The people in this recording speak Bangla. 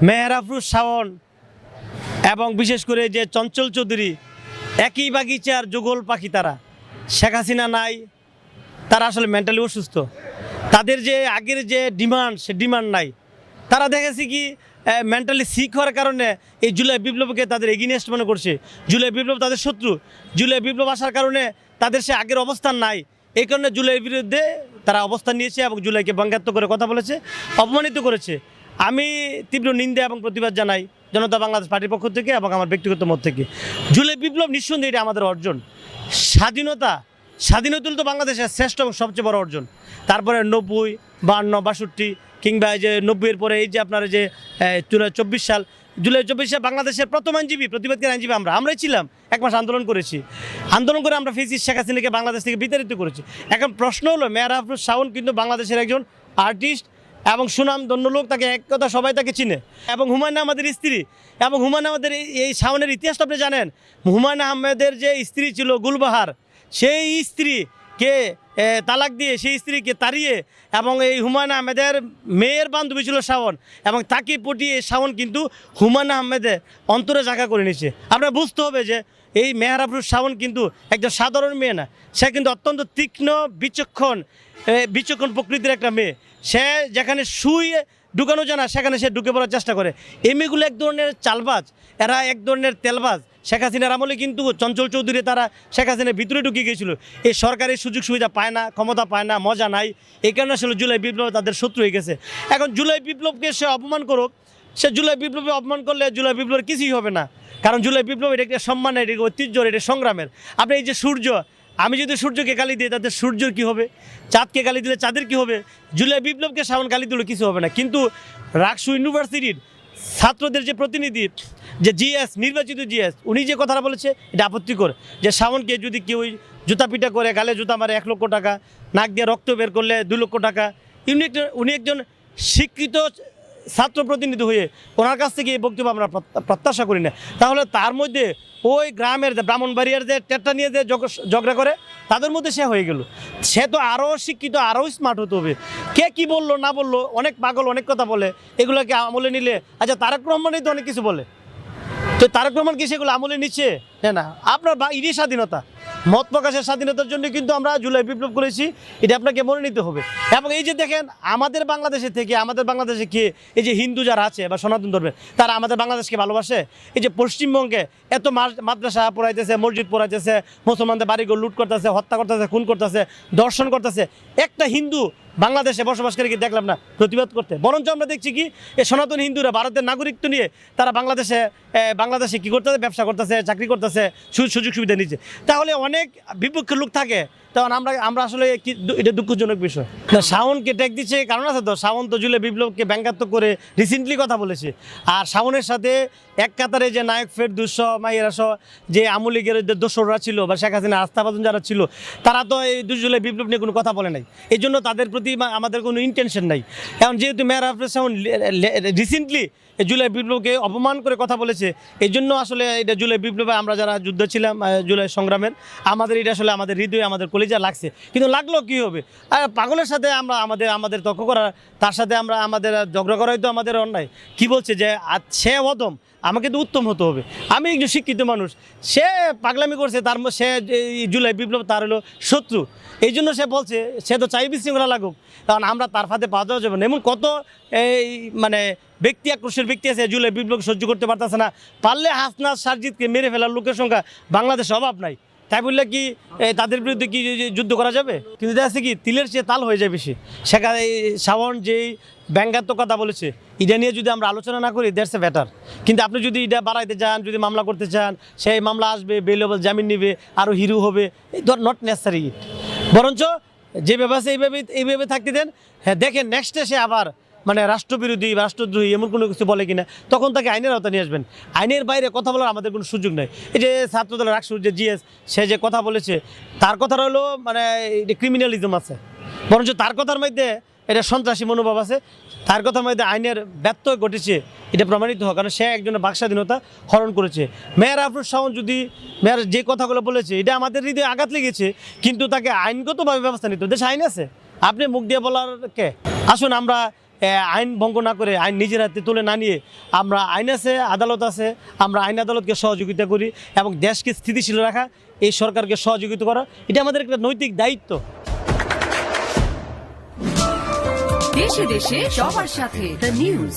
মেহের আফরোজ শাওন এবং বিশেষ করে যে চঞ্চল চৌধুরী একই বাগিচার যুগল পাখি তারা। শেখ হাসিনা নাই, তারা আসলে মেন্টালি অসুস্থ। তাদের যে আগের যে ডিমান্ড, সে ডিমান্ড নাই। তারা দেখেছি কি মেন্টালি সিক হওয়ার কারণে এই জুলাই বিপ্লবকে তাদের এগেইনস্ট মনে করছে। জুলাই বিপ্লব তাদের শত্রু। জুলাই বিপ্লব আসার কারণে তাদের সে আগের অবস্থান নাই। এই কারণে জুলাইয়ের বিরুদ্ধে তারা অবস্থান নিয়েছে এবং জুলাইকে ব্যঙ্গাত্মক করে কথা বলেছে, অপমানিত করেছে। আমি তীব্র নিন্দা এবং প্রতিবাদ জানাই জনতা বাংলাদেশ পার্টির পক্ষ থেকে এবং আমার ব্যক্তিগত মত থেকে। জুলাই বিপ্লব নিঃসন্দেহে এটা আমাদের অর্জন। স্বাধীনতা তো বাংলাদেশের শ্রেষ্ঠ এবং সবচেয়ে বড় অর্জন। তারপরে 90, 52, 62 কিংবা এই যে 90-এর পরে এই যে আপনার যে 24 সাল, জুলাই 24 সাল বাংলাদেশের প্রথম আইনজীবী, প্রতিবাদকারী আইনজীবী আমরাই ছিলাম। 1 মাস আন্দোলন করেছি। আন্দোলন করে আমরা ফেসিস্ট শেখ হাসিনাকে বাংলাদেশ থেকে বিতাড়িত করেছি। এখন প্রশ্ন হলো, মেহের আফরোজ শাওন কিন্তু বাংলাদেশের একজন আর্টিস্ট এবং সুনামধন্য লোক, তাকে এক কথা সবাই তাকে চিনে। এবং হুমায়ুন আহমেদের স্ত্রী, এবং হুমায়ুন আহমেদের এই শাওনের ইতিহাসটা আপনি জানেন। হুমায়ুন আহমেদের যে স্ত্রী ছিল গুলবাহার, সেই স্ত্রীকে তালাক দিয়ে সেই স্ত্রীকে তাড়িয়ে এবং এই হুমায়ুন আহমেদের মেয়ের বান্ধবী ছিল শাওন, এবং তাকে পটিয়ে শাওন কিন্তু হুমায়ুন আহমেদের অন্তরে জায়গা করে নিয়েছে। আপনার বুঝতে হবে যে এই মেহের আফরোজ শাওন কিন্তু একজন সাধারণ মেয়ে না, সে কিন্তু অত্যন্ত তীক্ষ্ণ বিচক্ষণ প্রকৃতির একটা মেয়ে। সে যেখানে শুয়ে ঢুকানো যায় না, সেখানে সে ঢুকে পড়ার চেষ্টা করে। এই মেয়েগুলো এক ধরনের চালবাজ, এরা এক ধরনের তেলবাজ। শেখ হাসিনার আমলে কিন্তু চঞ্চল চৌধুরী তারা শেখ হাসিনার ভিতরে ঢুকে গিয়েছিল। এই সরকারি সুযোগ সুবিধা পায় না, ক্ষমতা পায় না, মজা নাই। এই কারণে আসলে জুলাই বিপ্লব তাদের শত্রু হয়ে গেছে। এখন জুলাই বিপ্লবকে সে অপমান করুক, সে জুলাই বিপ্লবে অপমান করলে জুলাই বিপ্লবের কিছুই হবে না। কারণ জুলাই বিপ্লব এটা একটা সম্মানের, এটা ঐতিহ্যর, এটা সংগ্রামের। আপনি এই যে সূর্য, আমি যদি সূর্যকে গালি দিই তাদের সূর্যের কী হবে? চাঁদকে গালি দিলে চাঁদের কী হবে? জুলাই বিপ্লবকে শাওন গালি দিলে কিছু হবে না। কিন্তু রাকসু ইউনিভার্সিটির ছাত্রদের যে প্রতিনিধি, যে জিএস, নির্বাচিত জিএস, উনি যে কথাটা বলেছে এটা আপত্তিকর। যে শাওনকে যদি কেউ জুতা পিটা করে, গালে জুতা মারে 1 লক্ষ টাকা, নাক দিয়ে রক্ত বের করলে 2 লক্ষ টাকা, উনি একজন শিক্ষিত ছাত্র প্রতিনিধি হয়ে ওনার কাছ থেকে এই বক্তব্য আমরা প্রত্যাশা করি না। তাহলে তার মধ্যে ওই গ্রামের যে ব্রাহ্মণবাড়িয়ার যে টেটটা নিয়ে যে ঝগড়া করে, তাদের মধ্যে সে হয়ে গেল। সে তো আরও শিক্ষিত, আরও স্মার্ট হতে হবে। কে কি বললো না বললো, অনেক পাগল অনেক কথা বলে, এগুলোকে আমলে নিলে, আচ্ছা তারেক রহমানই তো অনেক কিছু বলে, তো তারেক রহমান কি সেগুলো আমলে নিচ্ছে? না, আপনার ইডি স্বাধীনতা, মত প্রকাশের স্বাধীনতার জন্য কিন্তু আমরা জুলাই বিপ্লব করেছি, এটা আপনাকে মনে নিতে হবে। এবং এই যে দেখেন আমাদের বাংলাদেশে থেকে, আমাদের বাংলাদেশে কি এই যে হিন্দু যারা আছে বা সনাতন ধর্মের, তারা আমাদের বাংলাদেশকে ভালোবাসে? এই যে পশ্চিমবঙ্গে এত মাদ্রাসা পড়াইতেছে, মসজিদ পড়াইতেছে, মুসলমানদের বাড়িঘর লুট করতেছে, হত্যা করতেছে, খুন করতেছে, দর্শন করতেছে, একটা হিন্দু বাংলাদেশে বসবাসকারী কি দেখলাম না প্রতিবাদ করতে। বরঞ্চ আমরা দেখছি কি এই সনাতন হিন্দুরা ভারতের নাগরিকত্ব নিয়ে তারা বাংলাদেশে কী করতেছে, ব্যবসা করতেছে, চাকরি করতেছে, সুযোগ সুবিধা নিচ্ছে। তাহলে অনেক বিপক্ষের লোক থাকে, তখন আমরা আসলে কি, এটা দুঃখজনক বিষয় না। শাওনকে ট্যাগ দিচ্ছে কারণ আছে তো, শাওন তো জুলাই বিপ্লবকে ব্যঙ্গাত্মক করে রিসেন্টলি কথা বলেছে। আর শাওনের সাথে এক কাতারে যে নায়ক ফেরদৌস মাইয়েরা সহ যে আওয়ামী লীগের যে দোসররা ছিল বা শেখ হাসিনা আস্থাভাজন যারা ছিল, তারা তো এই জুলাই বিপ্লব নিয়ে কোনো কথা বলে নাই। এই জন্য তাদের প্রতি আমাদের কোনো ইন্টেনশন নাই। এখন যেহেতু মেহের আফরোজ শাওন রিসেন্টলি জুলাই বিপ্লবকে অপমান করে কথা বলেছে, এই জন্য আসলে এটা জুলাই বিপ্লবে আমরা যারা যুদ্ধ ছিলাম জুলাই সংগ্রামের, আমাদের এটা আসলে আমাদের হৃদয়ে, আমাদের কলিজা লাগছে। কিন্তু লাগলো কী হবে? আর পাগলের সাথে আমরা আমাদের তর্ক করা, তার সাথে আমাদের ঝগড়া করাই তো আমাদের অন্যায়। কি বলছে যে সে অদম, আমাকে তো উত্তম হতে হবে। আমি একজন শিক্ষিত মানুষ, সে পাগলামি করছে, সে জুলাই বিপ্লব তার হলো শত্রু। এই জন্য সে বলছে, সে তো চাই বিশৃঙ্খলা লাগুক, কারণ আমরা তার ফাঁদে পা দেওয়া যাবে না। এমন কত এই মানে ব্যক্তি আক্রোশের ব্যক্তি আছে জুলাই বিপ্লব সহ্য করতে পারতেছে না। পারলে হাসনাত সারজিৎকে মেরে ফেলার লোকের সংখ্যা বাংলাদেশে অভাব নাই। তাই বললে কি তাদের বিরুদ্ধে কি যুদ্ধ করা যাবে? কিন্তু দেখা যাচ্ছে কি তিলের চেয়ে তাল হয়ে যায় বেশি। সেখানে শাওন যেই ব্যঙ্গাত্মক কথা বলেছে, এটা নিয়ে যদি আমরা আলোচনা না করি, দ্যাটস এ বেটার। কিন্তু আপনি যদি এটা বাড়াইতে চান, যদি মামলা করতে চান, সেই মামলা আসবে, বেলেবল জামিন নিবে, আরও হিরো হবে, নট নেসারি ইট। বরঞ্চ যে ব্যবস্থা এইভাবে থাকতে দেন। হ্যাঁ, দেখেন নেক্সটে সে আবার মানে রাষ্ট্রবিরোধী, রাষ্ট্রদ্রোহী এমন কোনো কিছু বলে কিনা, তখন তাকে আইনের আওতা নিয়ে আসবেন। আইনের বাইরে কথা বলার আমাদের কোনো সুযোগ নেই। এই যে ছাত্রদল রাকসুর যে জিএস, সে যে কথা বলেছে, তার কথাটা হলো মানে ক্রিমিনালিজম আছে। বরঞ্চ তার কথার মধ্যে এটা সন্ত্রাসী মনোভাব আছে। তার কথার মধ্যে আইনের ব্যত্যয় ঘটেছে, এটা প্রমাণিত হয়, কারণ সে একজনের বাকস্বাধীনতা হরণ করেছে। মেহের আফরোজ শাওন যদি মেয়ের যে কথাগুলো বলেছে, এটা আমাদের হৃদয়ে আঘাত লেগেছে, কিন্তু তাকে আইনগতভাবে ব্যবস্থা নিতে, দেশে আইন আছে, আপনি মুখ দিয়ে বলার কে? আসুন আমরা আইন ভঙ্গ না করে, আইন নিজের হাতে তুলে না নিয়ে আমরা আইন আছে, আদালত আছে, আমরা আইন আদালতকে সহযোগিতা করি এবং দেশকে স্থিতিশীল রাখা, এই সরকারকে সহযোগিতা করা, এটা আমাদের একটা নৈতিক দায়িত্ব। দেশে দেশে সবার সাথে দ্য নিউজ।